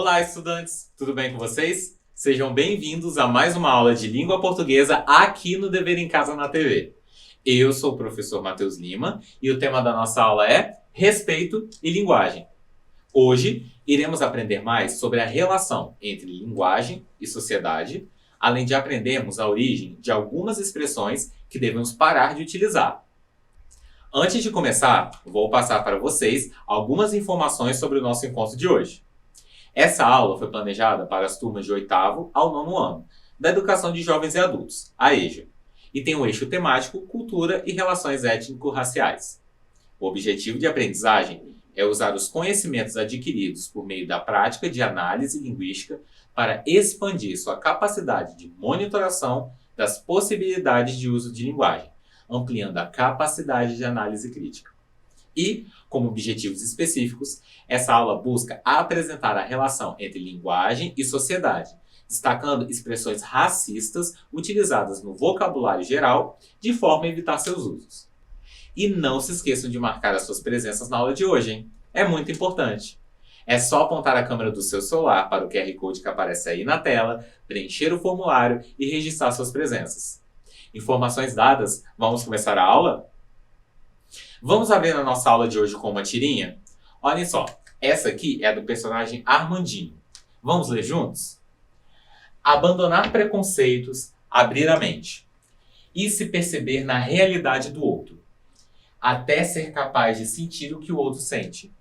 Olá, estudantes! Tudo bem com vocês? Sejam bem-vindos a mais uma aula de língua portuguesa aqui no Dever em Casa na TV. Eu sou o professor Matheus Lima e o tema da nossa aula é Respeito e Linguagem. Hoje, iremos aprender mais sobre a relação entre linguagem e sociedade, além de aprendermos a origem de algumas expressões que devemos parar de utilizar. Antes de começar, vou passar para vocês algumas informações sobre o nosso encontro de hoje. Essa aula foi planejada para as turmas de 8º ao 9º ano, da Educação de Jovens e Adultos, a EJA, e tem o eixo temático Cultura e Relações Étnico-Raciais. O objetivo de aprendizagem é usar os conhecimentos adquiridos por meio da prática de análise linguística para expandir sua capacidade de monitoração das possibilidades de uso de linguagem, ampliando a capacidade de análise crítica. E, como objetivos específicos, essa aula busca apresentar a relação entre linguagem e sociedade, destacando expressões racistas utilizadas no vocabulário geral, de forma a evitar seus usos. E não se esqueçam de marcar as suas presenças na aula de hoje, hein? É muito importante. É só apontar a câmera do seu celular para o QR Code que aparece aí na tela, preencher o formulário e registrar suas presenças. Informações dadas, vamos começar a aula? Vamos abrir a nossa aula de hoje com uma tirinha? Olhem só, essa aqui é do personagem Armandinho. Vamos ler juntos? Abandonar preconceitos, abrir a mente e se perceber na realidade do outro, até ser capaz de sentir o que o outro sente.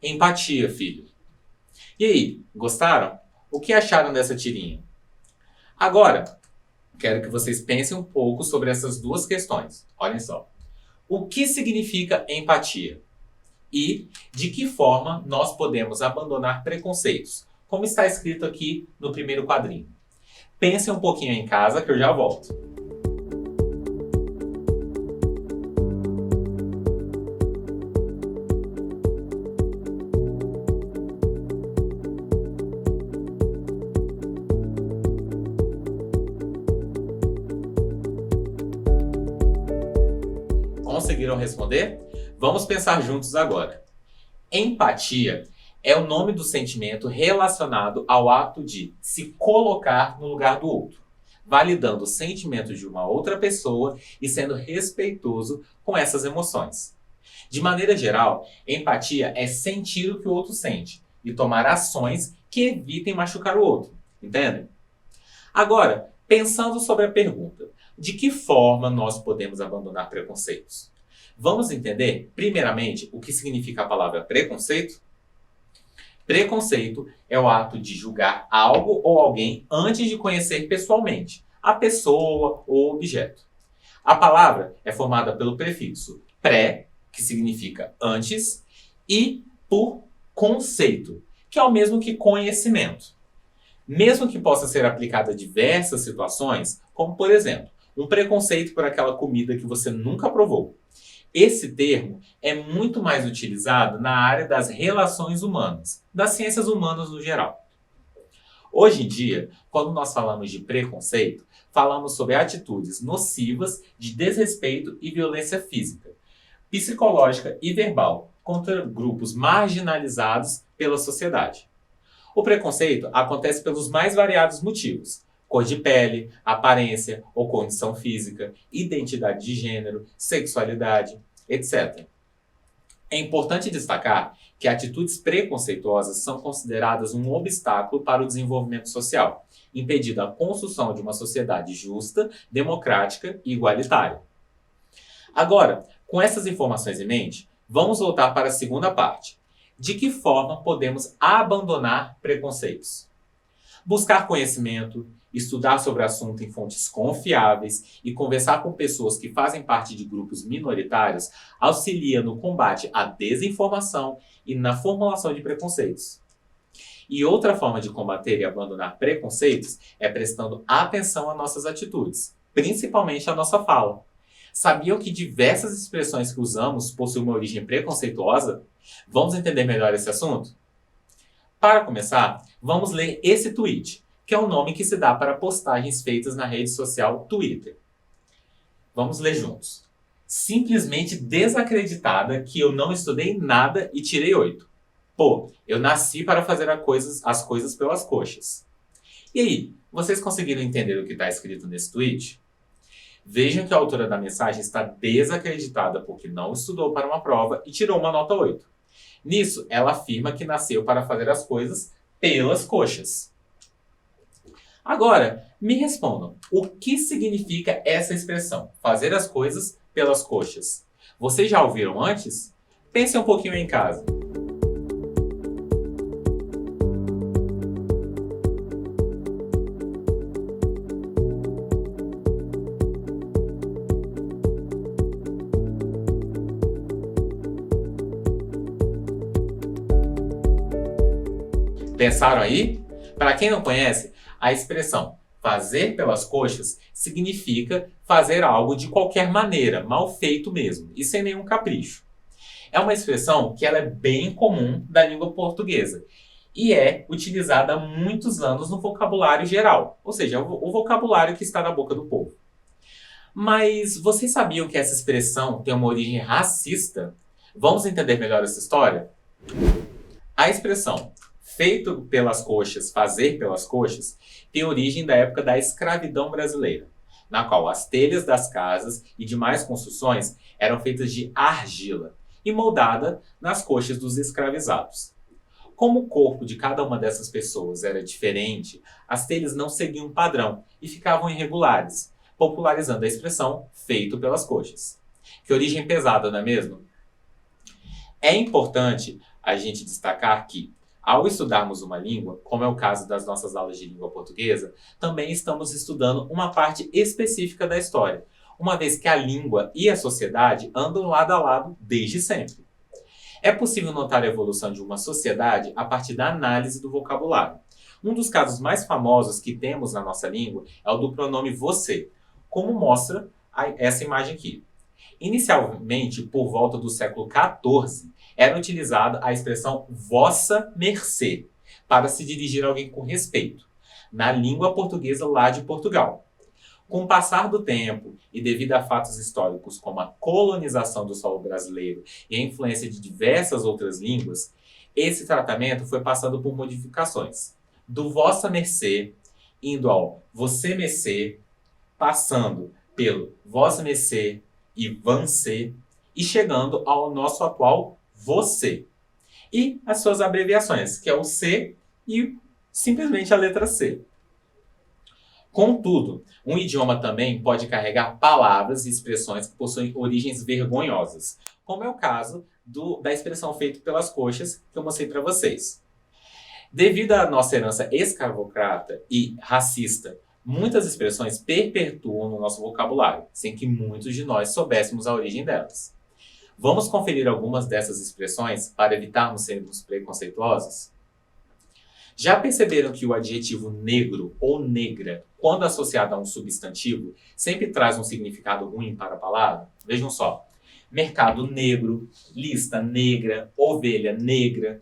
Empatia, filho. E aí, gostaram? O que acharam dessa tirinha? Agora, quero que vocês pensem um pouco sobre essas duas questões. Olhem só. O que significa empatia? E de que forma nós podemos abandonar preconceitos? Como está escrito aqui no primeiro quadrinho. Pensem um pouquinho em casa que eu já volto. Conseguiram responder? Vamos pensar juntos agora. Empatia é o nome do sentimento relacionado ao ato de se colocar no lugar do outro, validando os sentimentos de uma outra pessoa e sendo respeitoso com essas emoções. De maneira geral, empatia é sentir o que o outro sente e tomar ações que evitem machucar o outro. Entendem? Agora, pensando sobre a pergunta, de que forma nós podemos abandonar preconceitos? Vamos entender, primeiramente, o que significa a palavra preconceito? Preconceito é o ato de julgar algo ou alguém antes de conhecer pessoalmente a pessoa ou objeto. A palavra é formada pelo prefixo pré, que significa antes, e por conceito, que é o mesmo que conhecimento. Mesmo que possa ser aplicado a diversas situações, como por exemplo, um preconceito por aquela comida que você nunca provou. Esse termo é muito mais utilizado na área das relações humanas, das ciências humanas no geral. Hoje em dia, quando nós falamos de preconceito, falamos sobre atitudes nocivas de desrespeito e violência física, psicológica e verbal contra grupos marginalizados pela sociedade. O preconceito acontece pelos mais variados motivos: cor de pele, aparência ou condição física, identidade de gênero, sexualidade, etc. É importante destacar que atitudes preconceituosas são consideradas um obstáculo para o desenvolvimento social, impedindo a construção de uma sociedade justa, democrática e igualitária. Agora, com essas informações em mente, vamos voltar para a segunda parte. De que forma podemos abandonar preconceitos? Buscar conhecimento, estudar sobre o assunto em fontes confiáveis e conversar com pessoas que fazem parte de grupos minoritários auxilia no combate à desinformação e na formulação de preconceitos. E outra forma de combater e abandonar preconceitos é prestando atenção às nossas atitudes, principalmente à nossa fala. Sabiam que diversas expressões que usamos possuem uma origem preconceituosa? Vamos entender melhor esse assunto? Para começar, vamos ler esse tweet, que é o nome que se dá para postagens feitas na rede social Twitter. Vamos ler juntos. Simplesmente desacreditada que eu não estudei nada e tirei 8. Pô, eu nasci para fazer as coisas pelas coxas. E aí, vocês conseguiram entender o que está escrito nesse tweet? Vejam que a autora da mensagem está desacreditada porque não estudou para uma prova e tirou uma nota 8. Nisso, ela afirma que nasceu para fazer as coisas pelas coxas. Agora, me respondam, o que significa essa expressão, fazer as coisas pelas coxas? Vocês já ouviram antes? Pensem um pouquinho em casa. Pensaram aí? Para quem não conhece, a expressão fazer pelas coxas significa fazer algo de qualquer maneira, mal feito mesmo, e sem nenhum capricho. É uma expressão que ela é bem comum da língua portuguesa e é utilizada há muitos anos no vocabulário geral, ou seja, o vocabulário que está na boca do povo. Mas vocês sabiam que essa expressão tem uma origem racista? Vamos entender melhor essa história? A expressão feito pelas coxas, fazer pelas coxas, tem origem da época da escravidão brasileira, na qual as telhas das casas e demais construções eram feitas de argila e moldada nas coxas dos escravizados. Como o corpo de cada uma dessas pessoas era diferente, as telhas não seguiam um padrão e ficavam irregulares, popularizando a expressão feito pelas coxas. Que origem pesada, não é mesmo? É importante a gente destacar que, ao estudarmos uma língua, como é o caso das nossas aulas de língua portuguesa, também estamos estudando uma parte específica da história, uma vez que a língua e a sociedade andam lado a lado desde sempre. É possível notar a evolução de uma sociedade a partir da análise do vocabulário. Um dos casos mais famosos que temos na nossa língua é o do pronome você, como mostra essa imagem aqui. Inicialmente, por volta do século XIV, era utilizada a expressão vossa mercê para se dirigir a alguém com respeito, na língua portuguesa lá de Portugal. Com o passar do tempo e devido a fatos históricos como a colonização do solo brasileiro e a influência de diversas outras línguas, esse tratamento foi passando por modificações. Do vossa mercê, indo ao você mercê, passando pelo vossa mercê e vancê, e chegando ao nosso atual você. E as suas abreviações, que é o C e simplesmente a letra C. Contudo, um idioma também pode carregar palavras e expressões que possuem origens vergonhosas, como é o caso da expressão feito pelas coxas que eu mostrei para vocês. Devido à nossa herança escravocrata e racista, muitas expressões perpetuam no nosso vocabulário, sem que muitos de nós soubéssemos a origem delas. Vamos conferir algumas dessas expressões para evitarmos sermos preconceituosos? Já perceberam que o adjetivo negro ou negra, quando associado a um substantivo, sempre traz um significado ruim para a palavra? Vejam só. Mercado negro, lista negra, ovelha negra.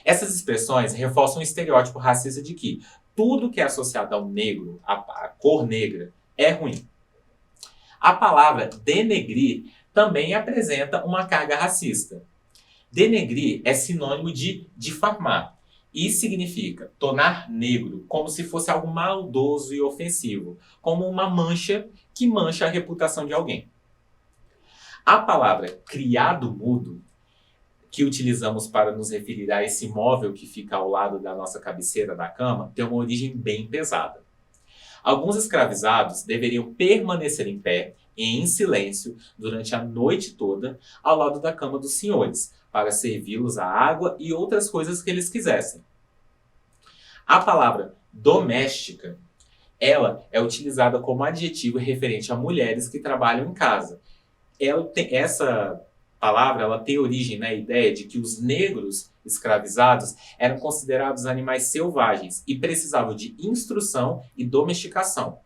Essas expressões reforçam o estereótipo racista de que tudo que é associado ao negro, à cor negra, é ruim. A palavra denegrir também apresenta uma carga racista. Denegrir é sinônimo de difamar e significa tornar negro como se fosse algo maldoso e ofensivo, como uma mancha que mancha a reputação de alguém. A palavra criado mudo, que utilizamos para nos referir a esse móvel que fica ao lado da nossa cabeceira da cama, tem uma origem bem pesada. Alguns escravizados deveriam permanecer em pé e em silêncio durante a noite toda ao lado da cama dos senhores, para servi-los a água e outras coisas que eles quisessem. A palavra doméstica, ela é utilizada como adjetivo referente a mulheres que trabalham em casa. Essa palavra ela tem origem na ideia de que os negros escravizados eram considerados animais selvagens e precisavam de instrução e domesticação.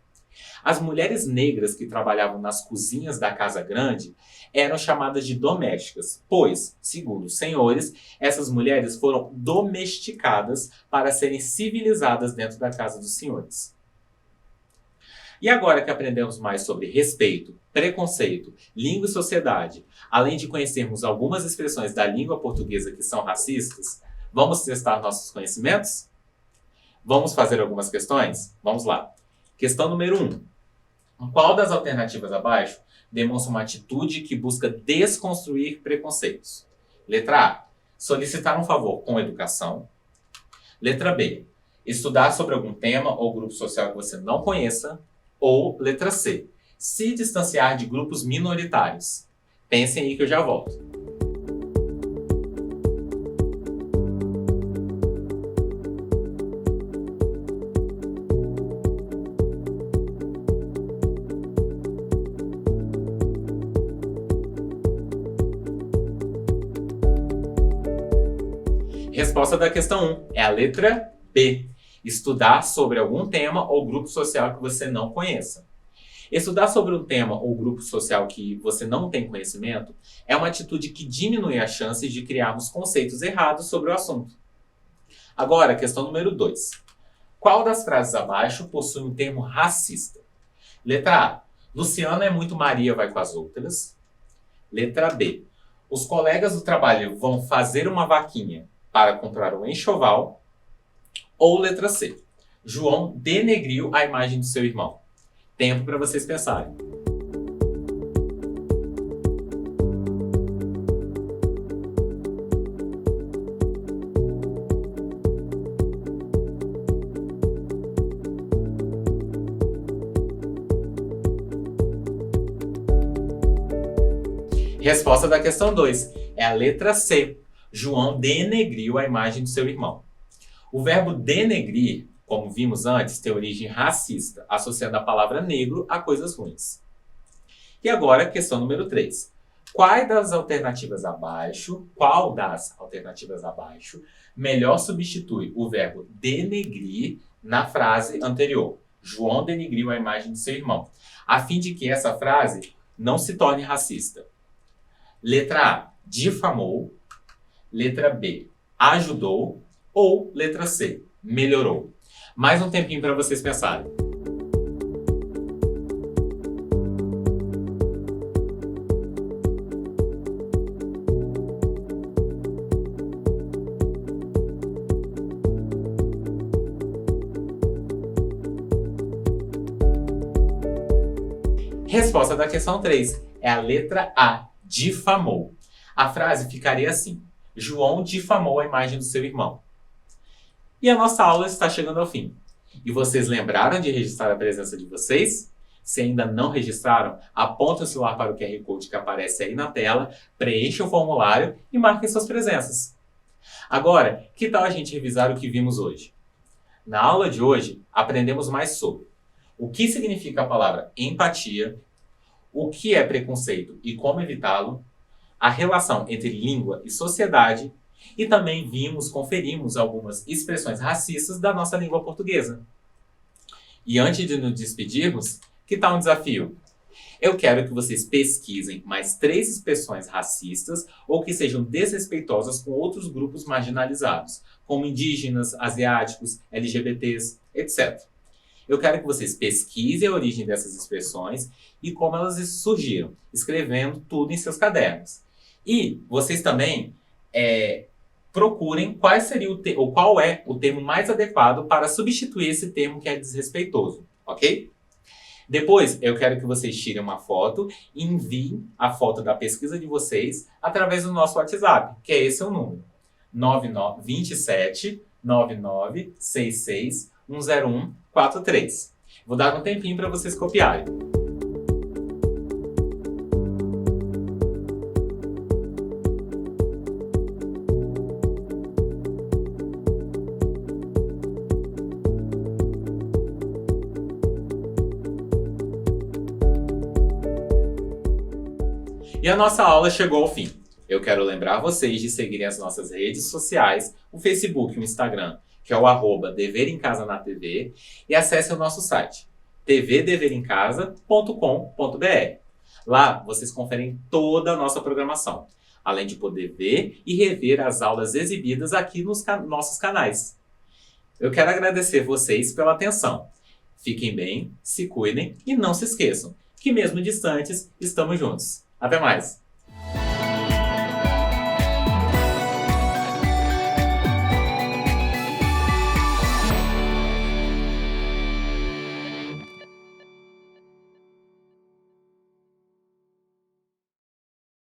As mulheres negras que trabalhavam nas cozinhas da casa grande eram chamadas de domésticas, pois, segundo os senhores, essas mulheres foram domesticadas para serem civilizadas dentro da casa dos senhores. E agora que aprendemos mais sobre respeito, preconceito, língua e sociedade, além de conhecermos algumas expressões da língua portuguesa que são racistas, Vamos testar nossos conhecimentos? Vamos fazer algumas questões? Vamos lá. Questão número 1. Qual das alternativas abaixo demonstra uma atitude que busca desconstruir preconceitos? Letra A. Solicitar um favor com educação. Letra B. Estudar sobre algum tema ou grupo social que você não conheça. Ou letra C. Se distanciar de grupos minoritários. Pensem aí que eu já volto. Resposta da questão 1 é a letra B. Estudar sobre algum tema ou grupo social que você não conheça. Estudar sobre um tema ou grupo social que você não tem conhecimento é uma atitude que diminui as chances de criarmos conceitos errados sobre o assunto. Agora, questão número 2. Qual das frases abaixo possui um termo racista? Letra A. Luciana é muito Maria vai com as outras. Letra B. Os colegas do trabalho vão fazer uma vaquinha para comprar um enxoval. Ou letra C. João denegriu a imagem do seu irmão. Tempo para vocês pensarem. Resposta da questão 2 é a letra C. João denegriu a imagem do seu irmão. O verbo denegrir, como vimos antes, tem origem racista, associando a palavra negro a coisas ruins. E agora, questão número 3. Qual das alternativas abaixo melhor substitui o verbo denegrir na frase anterior? João denegriu a imagem do seu irmão, a fim de que essa frase não se torne racista. Letra A, difamou. Letra B, ajudou. Ou letra C, melhorou. Mais um tempinho para vocês pensarem. Resposta da questão 3 é a letra A, difamou. A frase ficaria assim: João difamou a imagem do seu irmão. E a nossa aula está chegando ao fim. E vocês lembraram de registrar a presença de vocês? Se ainda não registraram, apontem o celular para o QR Code que aparece aí na tela, preencham o formulário e marquem suas presenças. Agora, que tal a gente revisar o que vimos hoje? Na aula de hoje, aprendemos mais sobre o que significa a palavra empatia, o que é preconceito e como evitá-lo, a relação entre língua e sociedade, e também conferimos algumas expressões racistas da nossa língua portuguesa. E antes de nos despedirmos, que tal um desafio? Eu quero que vocês pesquisem mais 3 expressões racistas ou que sejam desrespeitosas com outros grupos marginalizados, como indígenas, asiáticos, LGBTs, etc. Eu quero que vocês pesquisem a origem dessas expressões e como elas surgiram, escrevendo tudo em seus cadernos. E vocês também procurem qual é o termo mais adequado para substituir esse termo que é desrespeitoso, ok? Depois, eu quero que vocês tirem uma foto e enviem a foto da pesquisa de vocês através do nosso WhatsApp, que é esse o número: 27 99 66 10143. Vou dar um tempinho para vocês copiarem. E a nossa aula chegou ao fim. Eu quero lembrar vocês de seguirem as nossas redes sociais, o Facebook e o Instagram, que é o @Dever em Casa na TV, e acesse o nosso site, tvdeverencasa.com.br. Lá vocês conferem toda a nossa programação, além de poder ver e rever as aulas exibidas aqui nos nossos canais. Eu quero agradecer vocês pela atenção. Fiquem bem, se cuidem e não se esqueçam que mesmo distantes, estamos juntos. Até mais!